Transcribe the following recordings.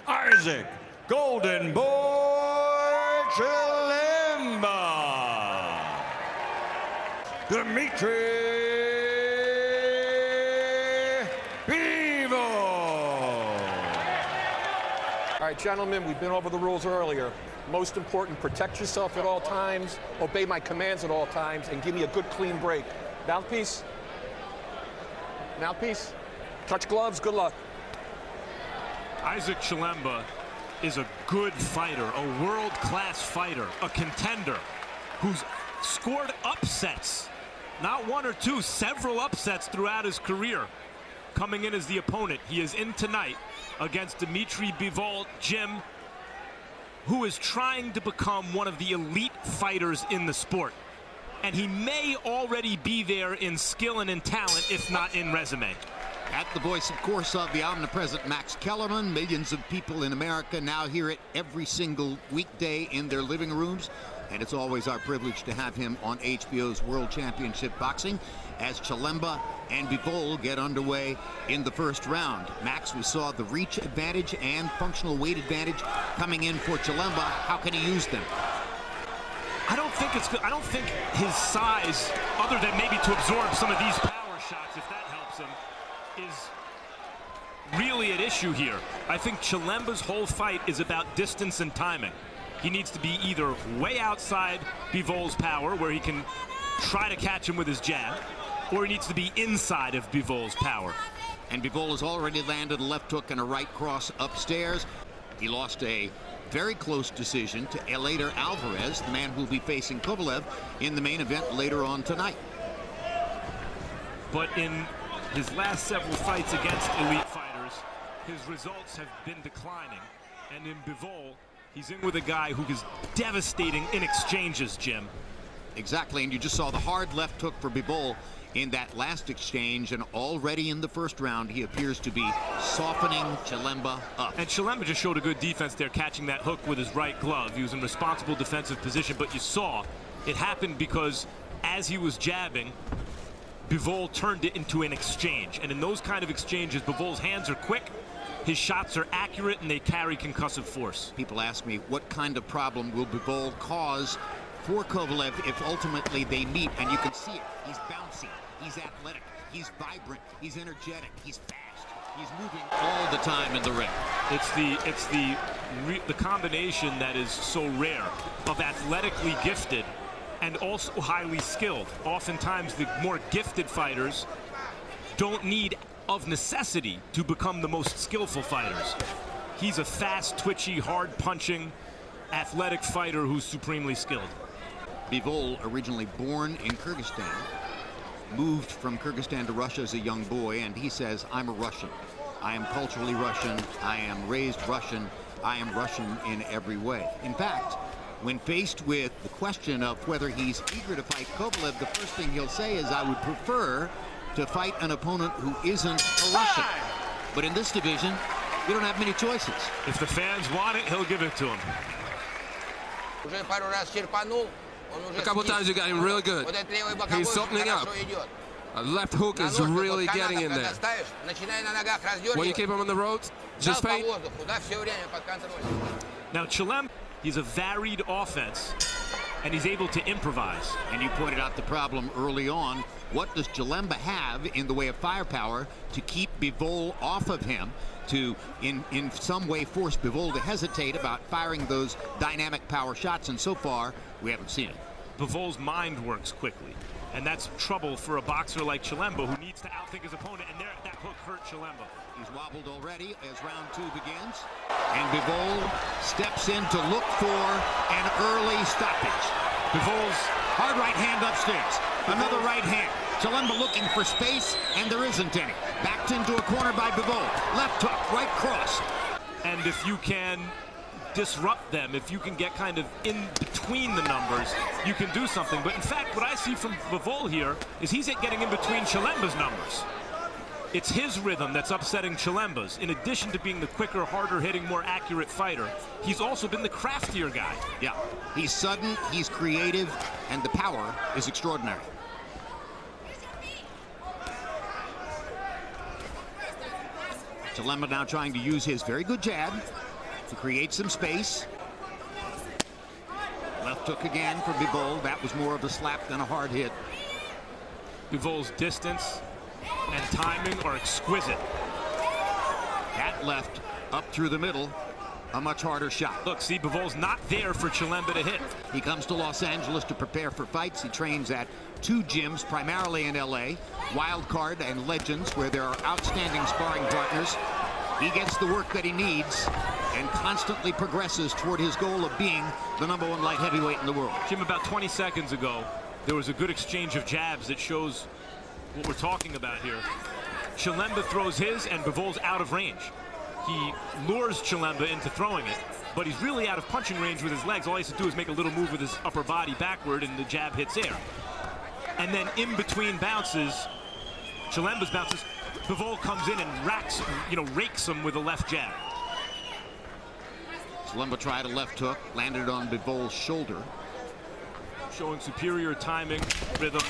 Isaac Golden Boy Chilemba. Dmitry Bivol. All right, gentlemen, we've been over the rules earlier. Most important, protect yourself at all times, obey my commands at all times, and give me a good, clean break. Mouthpiece. Mouthpiece. Touch gloves. Good luck. Isaac Chilemba is a good fighter, a world-class fighter, a contender who's scored upsets. Not one or two, several upsets throughout his career. Coming in as the opponent, he is in tonight against Dmitry Bivol, Jim, who is trying to become one of the elite fighters in the sport. And he may already be there in skill and in talent, if not in resume. At the voice, of course, of the omnipresent Max Kellerman, millions of people in America now hear it every single weekday in their living rooms. And it's always our privilege to have him on HBO's World Championship Boxing as Chilemba and Bivol get underway in the first round. Max, we saw the reach advantage and functional weight advantage coming in for Chilemba. How can he use them? I don't think it's good. I don't think his size, other than maybe to absorb some of these power shots, if that helps him, is really at issue here. I think Chilemba's whole fight is about distance and timing. He needs to be either way outside Bivol's power, where he can try to catch him with his jab, or he needs to be inside of Bivol's power. And Bivol has already landed a left hook and a right cross upstairs. He lost a very close decision to Eleider Alvarez, the man who will be facing Kovalev in the main event later on tonight. But in his last several fights against elite fighters, his results have been declining. And in Bivol, he's in with a guy who is devastating in exchanges, Jim. Exactly, and you just saw the hard left hook for Bivol in that last exchange, and already in the first round, he appears to be softening Chilemba up. And Chilemba just showed a good defense there, catching that hook with his right glove. He was in responsible defensive position, but you saw it happened because as he was jabbing, Bivol turned it into an exchange. And in those kind of exchanges, Bivol's hands are quick, his shots are accurate, and they carry concussive force. People ask me, what kind of problem will Bivol cause for Kovalev if ultimately they meet? And you can see it. He's bouncy, he's athletic, he's vibrant, he's energetic, he's fast, he's moving all the time in the ring. It's the combination that is so rare of athletically gifted and also highly skilled. Oftentimes the more gifted fighters don't need of necessity to become the most skillful fighters. He's a fast, twitchy, hard punching, athletic fighter who's supremely skilled. Bivol, originally born in Kyrgyzstan, moved from Kyrgyzstan to Russia as a young boy, and he says, I'm a Russian. I am culturally Russian. I am raised Russian. I am Russian in every way. In fact, when faced with the question of whether he's eager to fight Kovalev, the first thing he'll say is, I would prefer to fight an opponent who isn't a Russian. But in this division, we don't have many choices. If the fans want it, he'll give it to him. A couple times you got him really good. He's softening up. A left hook is really getting in there. When you keep him on the ropes, just feint. Now Chilemba, he's a varied offense, and he's able to improvise. And you pointed out the problem early on. What does Chilemba have in the way of firepower to keep Bivol off of him, to in some way force Bivol to hesitate about firing those dynamic power shots? And so far, we haven't seen it. Bivol's mind works quickly, and that's trouble for a boxer like Chilemba, who needs to outthink his opponent, and that hook hurt Chilemba. He's wobbled already as round two begins, and Bivol steps in to look for an early stoppage. Bivol's hard right hand upstairs, another right hand. Chilemba looking for space, and there isn't any. Backed into a corner by Bivol. Left hook, right cross. And if you can disrupt them, if you can get kind of in between the numbers, you can do something. But in fact, what I see from Bivol here is he's getting in between Chilemba's numbers. It's his rhythm that's upsetting Chilemba's. In addition to being the quicker, harder hitting, more accurate fighter, he's also been the craftier guy. Yeah, he's sudden, he's creative, and the power is extraordinary. Chilemba now trying to use his very good jab to create some space. Left hook again for Bivol. That was more of a slap than a hard hit. Bivol's distance and timing are exquisite. That left up through the middle, a much harder shot. Look, see, Bivol's not there for Chilemba to hit. He comes to Los Angeles to prepare for fights. He trains at 2 gyms, primarily in LA, Wildcard and Legends, where there are outstanding sparring partners. He gets the work that he needs and constantly progresses toward his goal of being the #1 light heavyweight in the world. Jim, about 20 seconds ago, there was a good exchange of jabs that shows what we're talking about here. Chilemba throws his, and Bivol's out of range. He lures Chilemba into throwing it, but he's really out of punching range with his legs. All he has to do is make a little move with his upper body backward, and the jab hits air. And then in between bounces, Chilemba's bounces, Bivol comes in and rakes him with a left jab. Chilemba tried a left hook, landed on Bivol's shoulder. Showing superior timing, rhythm.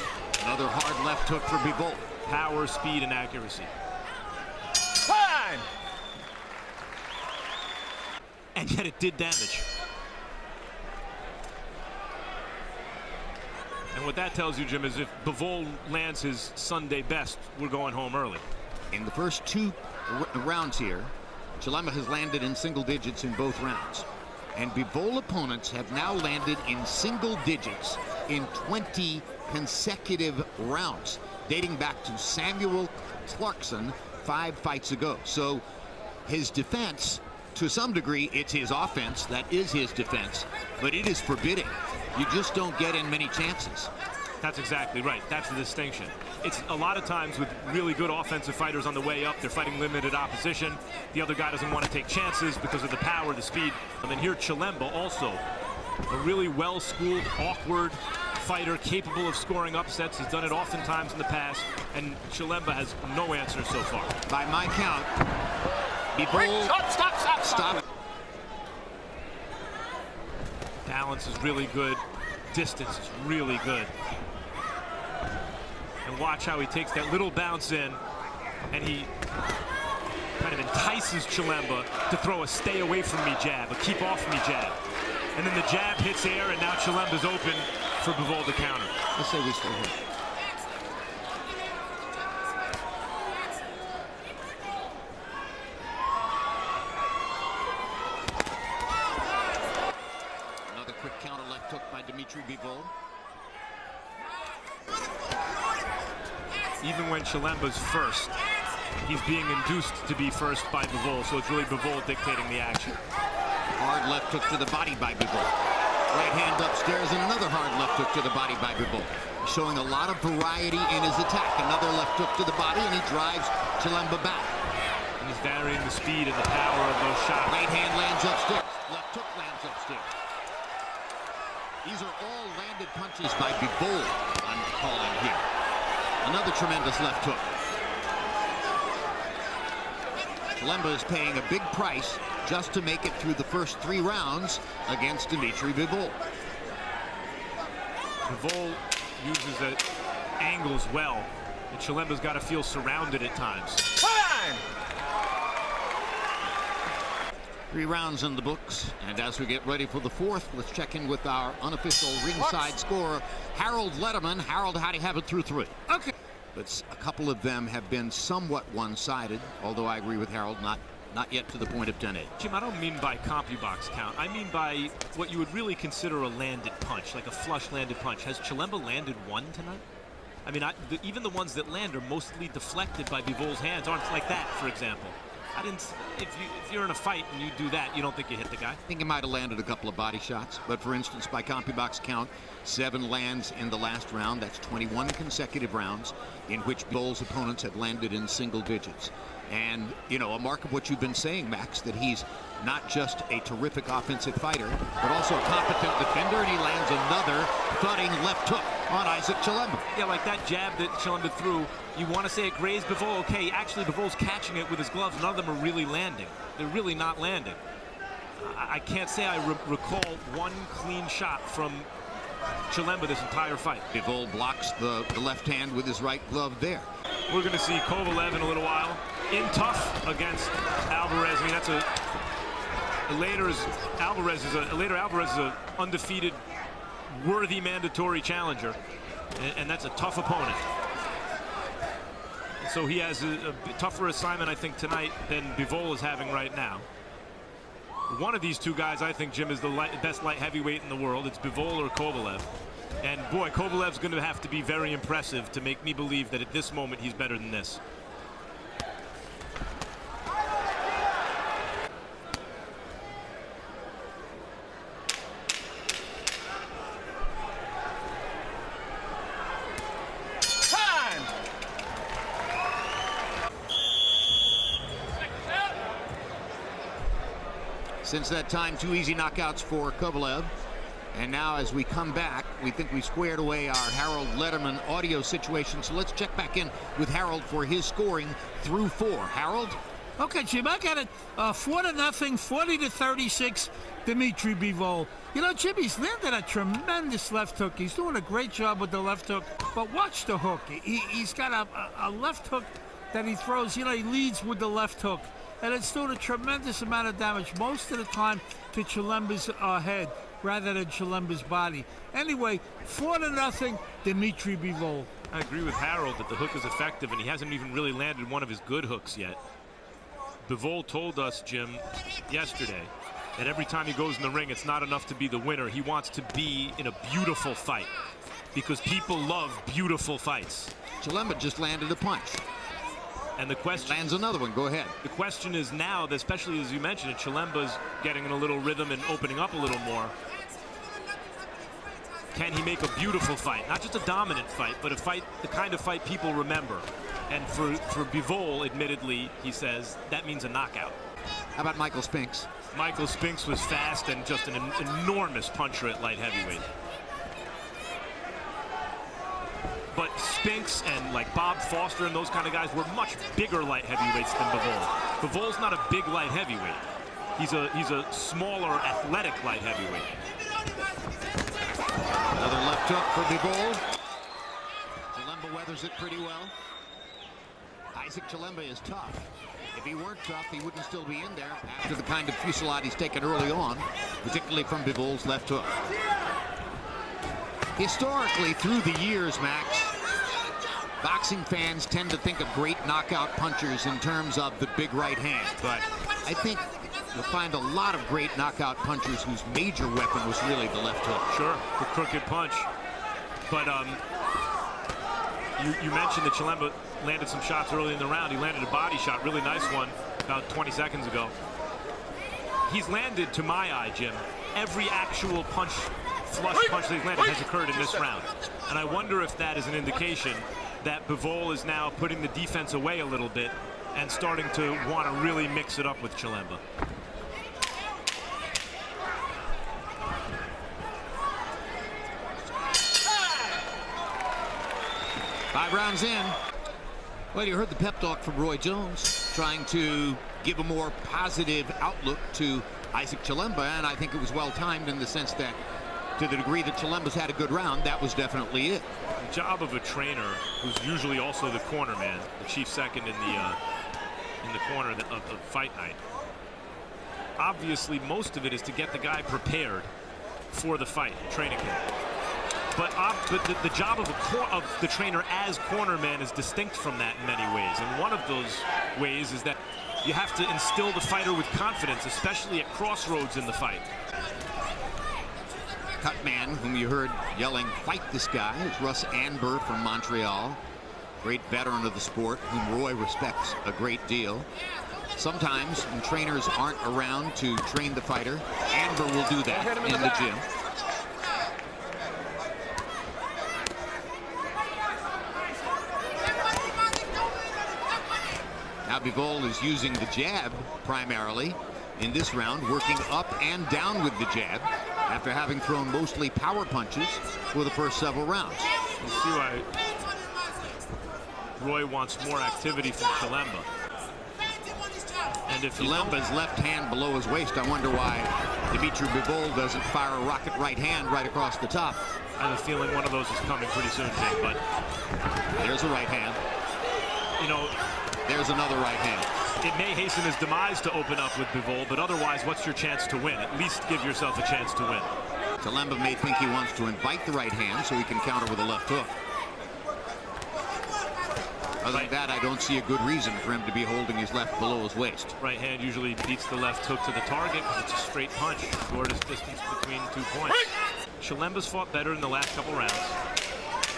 Another hard left hook for Bivol. Power, speed, and accuracy. Time! And yet it did damage. And what that tells you, Jim, is if Bivol lands his Sunday best, we're going home early. In the first 2 rounds here, Chilemba has landed in single digits in both rounds. And Bivol opponents have now landed in single digits in 20 consecutive rounds, dating back to Samuel Clarkson 5 fights ago. So his defense, to some degree, it's his offense. That is his defense, but it is forbidding. You just don't get in many chances. That's exactly right. That's the distinction. It's a lot of times with really good offensive fighters on the way up, they're fighting limited opposition. The other guy doesn't want to take chances because of the power, the speed. And then here Chilemba, also a really well-schooled, awkward fighter, capable of scoring upsets. He's done it oftentimes in the past, and Chilemba has no answer so far. By my count, Bivol... Stop. Balance is really good. Distance is really good. And watch how he takes that little bounce in, and he kind of entices Chilemba to throw a stay away from me jab, a keep off me jab. And then the jab hits air, and now Chilemba's open for Bivol to counter. Let's say we stay here. Another quick counter left hook by Dmitry Bivol. Even when Chilemba's first, he's being induced to be first by Bivol, so it's really Bivol dictating the action. Hard left hook to the body by Bivol. Right hand upstairs and another hard left hook to the body by Bivol. Showing a lot of variety in his attack. Another left hook to the body, and he drives Chilemba back. And he's varying the speed and the power of those shots. Right hand lands upstairs. Left hook lands upstairs. These are all landed punches by Bivol, I'm calling here. Another tremendous left hook. Chilemba is paying a big price just to make it through the first 3 rounds against Dmitry Bivol. Bivol uses the angles well, and Chilemba's got to feel surrounded at times. Time! 3 rounds in the books, and as we get ready for the 4th, let's check in with our unofficial ringside scorer, Harold Letterman. Harold, how do you have it through 3? Okay. But a couple of them have been somewhat one-sided, although I agree with Harold, not yet to the point of 10-8. Jim, I don't mean by CompuBox count. I mean by what you would really consider a landed punch, like a flush landed punch. Has Chilemba landed one tonight? I mean, even the ones that land are mostly deflected by Bivol's hands, aren't like that, for example. If you're in a fight and you do that, you don't think you hit the guy? I think he might have landed a couple of body shots, but for instance, by CompuBox count, 7 lands in the last round. That's 21 consecutive rounds in which Bivol's opponents have landed in single digits. And, you know, a mark of what you've been saying, Max, that he's not just a terrific offensive fighter, but also a competent defender, and he lands another thudding left hook on Isaac Chilemba. Yeah, like that jab that Chilemba threw, you want to say it grazed Bivol? Okay, actually Bivol's catching it with his gloves. None of them are really landing. They're really not landing. I can't say I recall one clean shot from Chilemba this entire fight. Bivol blocks the left hand with his right glove there. We're going to see Kovalev in a little while. In tough against Alvarez. I mean, that's a Eleider Alvarez is an undefeated, worthy mandatory challenger, and that's a tough opponent. So he has a tougher assignment, I think, tonight than Bivol is having right now. One of these two guys, I think, Jim, is the best light heavyweight in the world. It's Bivol or Kovalev. And boy, Kovalev's going to have to be very impressive to make me believe that at this moment he's better than this. Since that time, 2 easy knockouts for Kovalev. And now as we come back, we think we've squared away our Harold Lederman audio situation. So let's check back in with Harold for his scoring through 4. Harold? Okay, Jim, I got it 4-0, 40-36, Dmitry Bivol. You know, Jim, he's landed a tremendous left hook. He's doing a great job with the left hook. But watch the hook. He's got a left hook that he throws. You know, he leads with the left hook. And it's doing a tremendous amount of damage, most of the time to Chilemba's head rather than Chilemba's body. Anyway, 4-0, Dmitry Bivol. I agree with Harold that the hook is effective, and he hasn't even really landed one of his good hooks yet. Bivol told us, Jim, yesterday, that every time he goes in the ring, it's not enough to be the winner. He wants to be in a beautiful fight, because people love beautiful fights. Chilemba just landed a punch. And the question lands another one. Go ahead. The question is now, especially as you mentioned, Chilemba's getting in a little rhythm and opening up a little more. Can he make a beautiful fight? Not just a dominant fight, but a fight, the kind of fight people remember. And for Bivol, admittedly, he says, that means a knockout. How about Michael Spinks? Michael Spinks was fast and just an enormous puncher at light heavyweight. But Spinks and like Bob Foster and those kind of guys were much bigger light heavyweights than Bivol. Bivol's not a big light heavyweight. He's a smaller, athletic light heavyweight. Another left hook for Bivol. Chilemba weathers it pretty well. Isaac Chilemba is tough. If he weren't tough, he wouldn't still be in there after the kind of fusillade he's taken early on, particularly from Bivol's left hook. Historically, through the years, Max, boxing fans tend to think of great knockout punchers in terms of the big right hand. But I think you'll find a lot of great knockout punchers whose major weapon was really the left hook. Sure, the crooked punch. But you mentioned that Chilemba landed some shots early in the round. He landed a body shot, really nice one, about 20 seconds ago. He's landed, to my eye, Jim, every actual punch, flush punch that he's landed has occurred in this round. And I wonder if that is an indication that Bivol is now putting the defense away a little bit and starting to want to really mix it up with Chilemba. Five rounds in. Well, you heard the pep talk from Roy Jones, trying to give a more positive outlook to Isaac Chilemba, and I think it was well timed in the sense that, to the degree that Chilemba's had a good round, that was definitely it. The job of a trainer, who's usually also the corner man, the chief second in the corner of fight night. Obviously, most of it is to get the guy prepared for the fight, training him. But the job of the trainer as corner man is distinct from that in many ways. And one of those ways is that you have to instill the fighter with confidence, especially at crossroads in the fight. Cut man, whom you heard yelling, "Fight this guy," is Russ Anber from Montreal. Great veteran of the sport, whom Roy respects a great deal. Sometimes when trainers aren't around to train the fighter, Anber will do that in the gym. Now Bivol is using the jab primarily in this round, working up and down with the jab after having thrown mostly power punches for the first several rounds. You see why Roy wants more activity from Chilemba. And if Chilemba's left hand below his waist, I wonder why Dmitry Bivol doesn't fire a rocket right hand right across the top. I have a feeling one of those is coming pretty soon, Jim, but there's a right hand. You know, there's another right hand. It may hasten his demise to open up with Bivol, but otherwise, what's your chance to win? At least give yourself a chance to win. Chilemba may think he wants to invite the right hand so he can counter with a left hook. Other than that, I don't see a good reason for him to be holding his left below his waist. Right hand usually beats the left hook to the target because it's a straight punch, shortest distance between 2 points. Chilemba's fought better in the last couple rounds.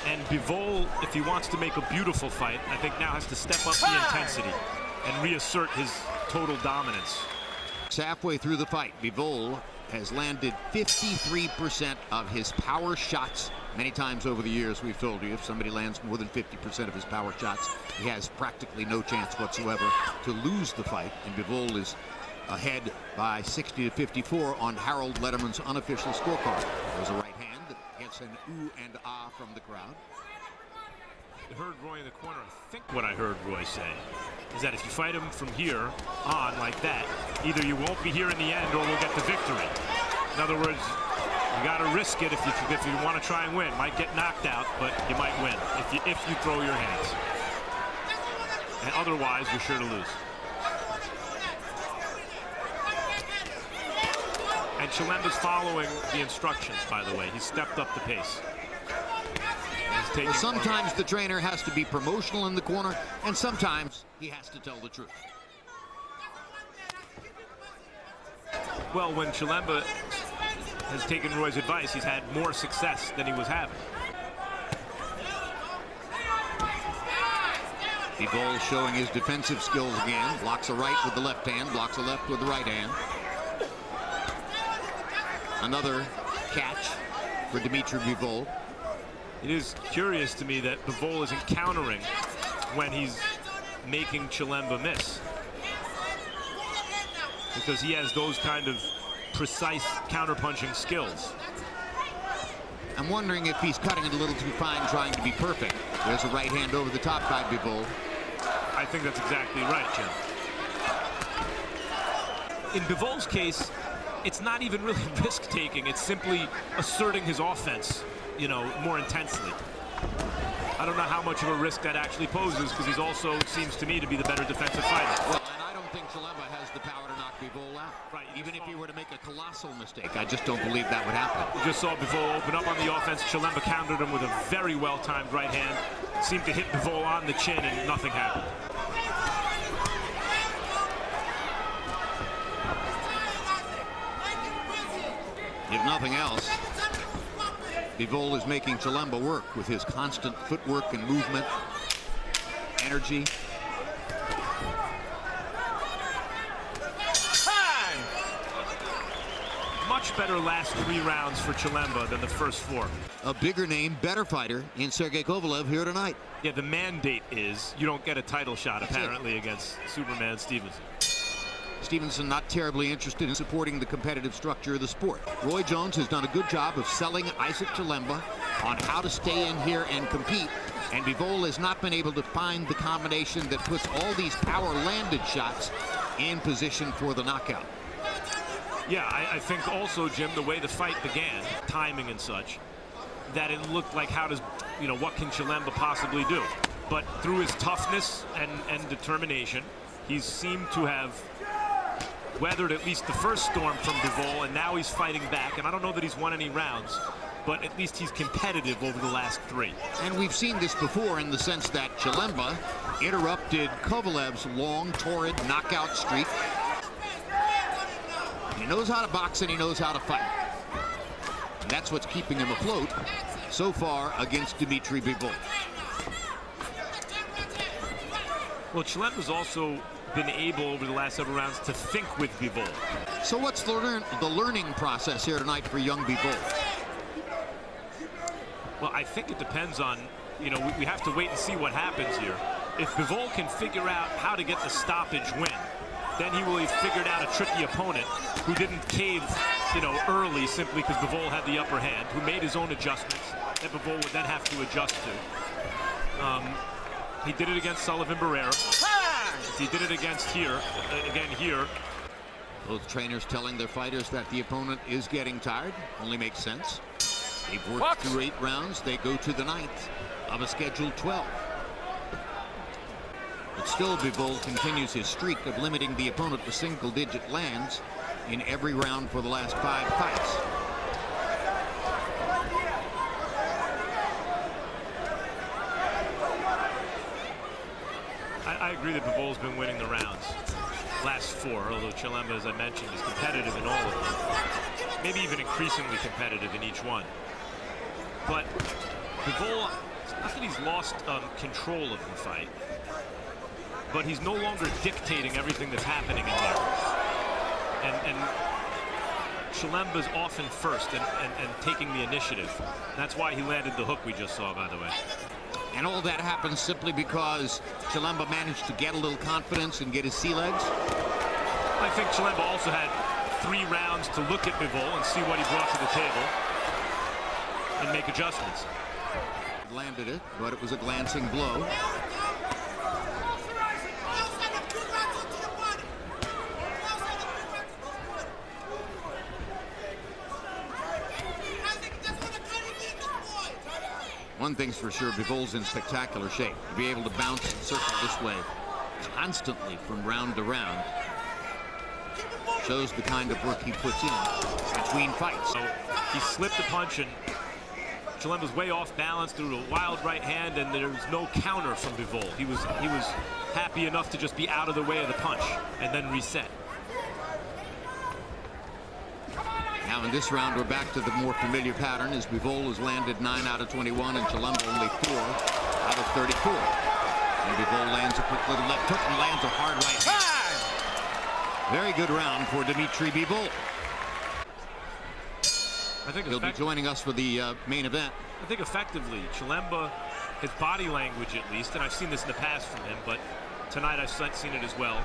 And Bivol, if he wants to make a beautiful fight, I think now has to step up the intensity and reassert his total dominance. Halfway through the fight, Bivol has landed 53% of his power shots. Many times over the years, we've told you, if somebody lands more than 50% of his power shots, he has practically no chance whatsoever to lose the fight. And Bivol is ahead by 60-54 on Harold Lederman's unofficial scorecard. There's a right hand that gets an ooh and ah from the crowd. I heard Roy in the corner. I think what I heard Roy say is that if you fight him from here on like that, either you won't be here in the end or we'll get the victory. In other words, you got to risk it if you want to try and win. Might get knocked out, but you might win if you throw your hands. And otherwise, you're sure to lose. And Chilemba's following the instructions, by the way. He's stepped up the pace. Well, sometimes the trainer has to be promotional in the corner, and sometimes he has to tell the truth. Well, when Chilemba has taken Roy's advice, he's had more success than he was having. Bivol showing his defensive skills again. Blocks a right with the left hand, blocks a left with the right hand. Another catch for Dmitry Bivol. It is curious to me that Bivol isn't countering when he's making Chilemba miss, because he has those kind of precise counterpunching skills. I'm wondering if he's cutting it a little too fine, trying to be perfect. There's a right hand over the top by Bivol. I think that's exactly right, Jim. In Bivol's case, it's not even really risk-taking. It's simply asserting his offense, you know, more intensely. I don't know how much of a risk that actually poses, because he's also seems to me to be the better defensive fighter. Well, and I don't think Chilemba has the power to knock Bivol out. Right. Even if he were to make a colossal mistake, I just don't believe that would happen. We just saw Bivol open up on the offense. Chilemba countered him with a very well-timed right hand. Seemed to hit Bivol on the chin, and nothing happened. If nothing else, Bivol is making Chilemba work with his constant footwork and movement, energy. Much better last 3 rounds for Chilemba than the first 4. A bigger name, better fighter in Sergey Kovalev here tonight. Yeah, the mandate is you don't get a title shot, apparently, against Superman Stevenson. Stevenson not terribly interested in supporting the competitive structure of the sport. Roy Jones has done a good job of selling Isaac Chilemba on how to stay in here and compete, and Bivol has not been able to find the combination that puts all these power-landed shots in position for the knockout. Yeah, I think also, Jim, the way the fight began, timing and such, that it looked like what can Chilemba possibly do? But through his toughness and determination, he seemed to have weathered at least the first storm from Bivol, and now he's fighting back. And I don't know that he's won any rounds, but at least he's competitive over the last 3. And we've seen this before in the sense that Chilemba interrupted Kovalev's long, torrid knockout streak. He knows how to box and he knows how to fight. And that's what's keeping him afloat so far against Dmitry Bivol. Well, Chilemba's also been able over the last several rounds to think with Bivol. So what's the learning process here tonight for young Bivol? Well, I think it depends on, we have to wait and see what happens here. If Bivol can figure out how to get the stoppage win, then he will have figured out a tricky opponent who didn't cave, early simply because Bivol had the upper hand, who made his own adjustments that Bivol would then have to adjust to. He did it against Sullivan Barrera. He did it against here. Both trainers telling their fighters that the opponent is getting tired only makes sense. They've worked through 8 rounds. They go to the 9th of a scheduled 12. But still, Bivol continues his streak of limiting the opponent to single-digit lands in every round for the last 5 fights. I agree that Bivol's been winning the rounds. Last 4, although Chilemba, as I mentioned, is competitive in all of them. Maybe even increasingly competitive in each one. But Bivol, it's not that he's lost control of the fight, but he's no longer dictating everything that's happening in there. And Chilemba's often first and taking the initiative. That's why he landed the hook we just saw, by the way. And all that happens simply because Chilemba managed to get a little confidence and get his sea legs. I think Chilemba also had 3 rounds to look at Bivol and see what he brought to the table and make adjustments. Landed it, but it was a glancing blow. One thing's for sure, Bivol's in spectacular shape. To be able to bounce and circle this way constantly from round to round shows the kind of work he puts in between fights. So he slipped a punch and Chilemba's way off balance through a wild right hand, and there was no counter from Bivol. He was happy enough to just be out of the way of the punch and then reset. Now in this round, we're back to the more familiar pattern as Bivol has landed 9 out of 21 and Chilemba only 4 out of 34. And Bivol lands a quick little left hook and lands a hard right hand. Very good round for Dmitry Bivol. I think he'll be joining us for the main event. I think effectively, Chilemba, his body language at least, and I've seen this in the past from him, but tonight I've seen it as well.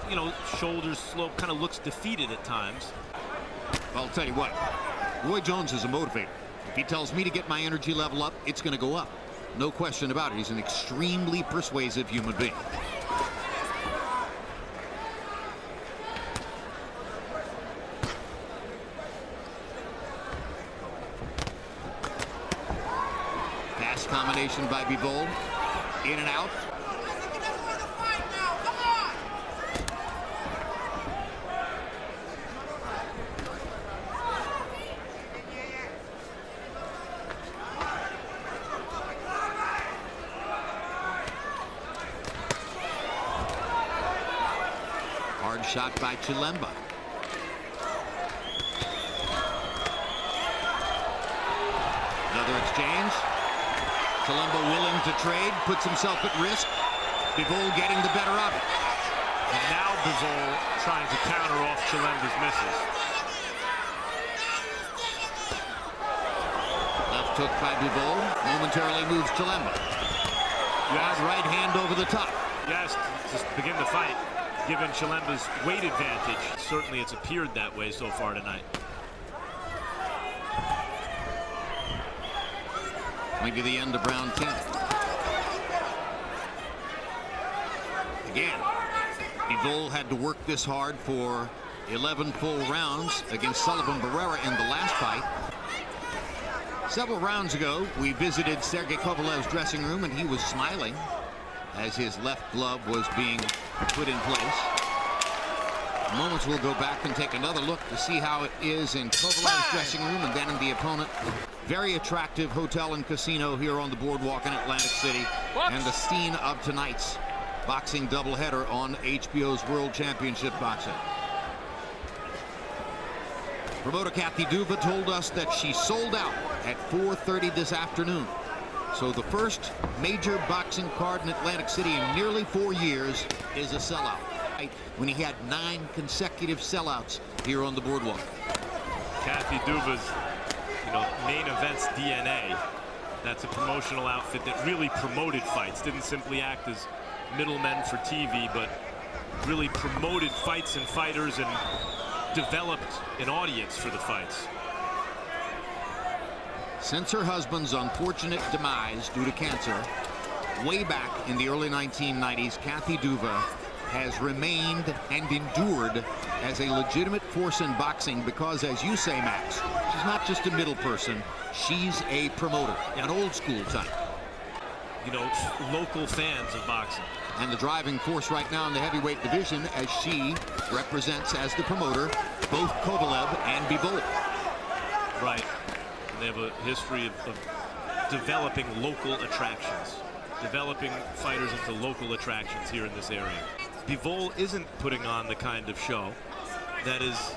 You know, shoulders slope, kind of looks defeated at times. Well, I'll tell you what, Roy Jones is a motivator. If he tells me to get my energy level up, it's going to go up. No question about it. He's an extremely persuasive human being. Pass combination by Bivol. In and out. Hard shot by Chilemba. Another exchange. Chilemba willing to trade, puts himself at risk. Bivol getting the better of it. And now Bivol trying to counter off Chilemba's misses. Left hook by Bivol momentarily moves Chilemba. Yes. Right hand over the top. Yes, just begin the fight. Given Chilemba's weight advantage, certainly it's appeared that way so far tonight. Maybe the end of round 10. Again, Bivol had to work this hard for 11 full rounds against Sullivan Barrera in the last fight. Several rounds ago, we visited Sergey Kovalev's dressing room, and he was smiling as his left glove was being put in place. In moments, we'll go back and take another look to see how it is in Kovalev's dressing room and then in the opponent. Very attractive hotel and casino here on the boardwalk in Atlantic City. And the scene of tonight's boxing doubleheader on HBO's World Championship Boxing. Promoter Kathy Duva told us that she sold out at 4:30 this afternoon. So the first major boxing card in Atlantic City in nearly 4 years is a sellout. When he had 9 consecutive sellouts here on the boardwalk. Kathy Duva's, main events DNA. That's a promotional outfit that really promoted fights. Didn't simply act as middlemen for TV, but really promoted fights and fighters and developed an audience for the fights. Since her husband's unfortunate demise due to cancer, way back in the early 1990s, Kathy Duva has remained and endured as a legitimate force in boxing because, as you say, Max, she's not just a middle person, she's a promoter, an old school type. you know, local fans of boxing. And the driving force right now in the heavyweight division, as she represents as the promoter both Kovalev and Bivol. Right. And they have a history of developing local attractions, developing fighters into local attractions here in this area. Bivol isn't putting on the kind of show that is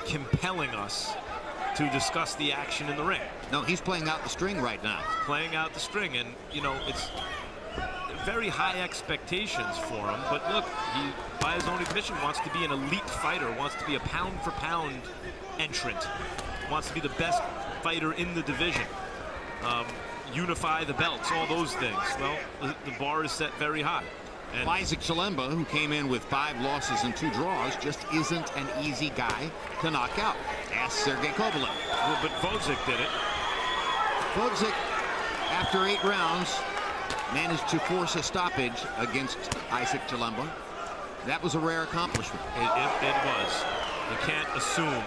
compelling us to discuss the action in the ring. No, he's playing out the string right now. Playing out the string, and you know, it's very high expectations for him, but look, he, by his own admission, wants to be an elite fighter, wants to be a pound-for-pound entrant, wants to be the best fighter in the division, unify the belts, all those things. Well, the bar is set very high. And Isaac Chilemba, who came in with 5 losses and 2 draws, just isn't an easy guy to knock out. Ask Sergey Kovalev. Well, but Vodzik did it. Vodzik, after 8 rounds, managed to force a stoppage against Isaac Chilemba. That was a rare accomplishment. It was. You can't assume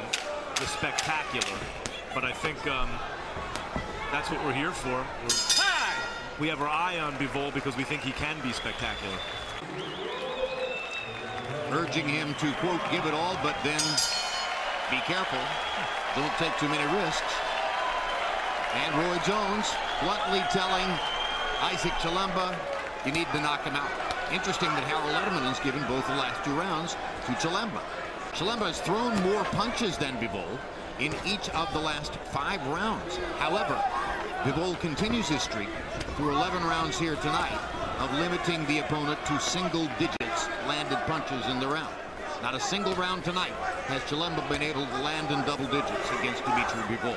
the spectacular, but I think that's what we're here for. We have our eye on Bivol because we think he can be spectacular. Urging him to, quote, give it all, but then be careful. Don't take too many risks. And Roy Jones bluntly telling Isaac Chilemba, you need to knock him out. Interesting that Harold Letterman has given both the last 2 rounds to Chilemba. Chilemba has thrown more punches than Bivol in each of the last 5 rounds. However, Bivol continues his streak through 11 rounds here tonight of limiting the opponent to single digits landed punches in the round. Not a single round tonight has Chilemba been able to land in double digits against Dmitry Bivol.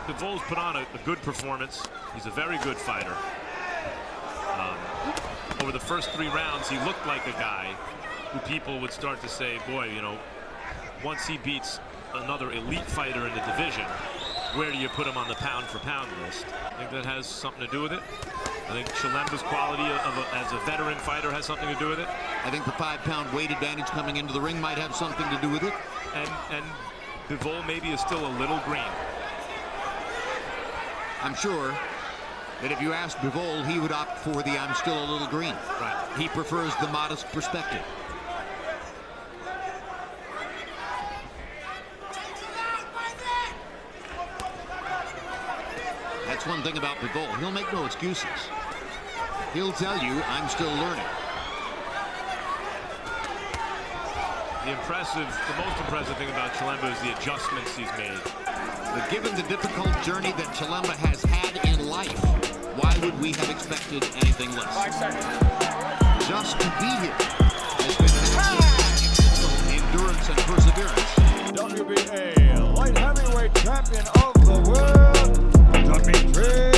Bivol's put on a good performance. He's a very good fighter. Over the first 3 rounds, he looked like a guy who people would start to say, boy, you know, once he beats another elite fighter in the division, where do you put him on the pound-for-pound list? I think that has something to do with it. I think Chilemba's quality as a veteran fighter has something to do with it. I think the 5-pound weight advantage coming into the ring might have something to do with it. And Bivol maybe is still a little green. I'm sure that if you asked Bivol, he would opt for the I'm still a little green. Right. He prefers the modest perspective. That's one thing about Bivol. He'll make no excuses. He'll tell you, I'm still learning. The most impressive thing about Chilemba is the adjustments he's made. But given the difficult journey that Chilemba has had in life, why would we have expected anything less? 5 seconds. Just to be here has been an exceptional endurance and perseverance. WBA light heavyweight champion of the world, Dmitry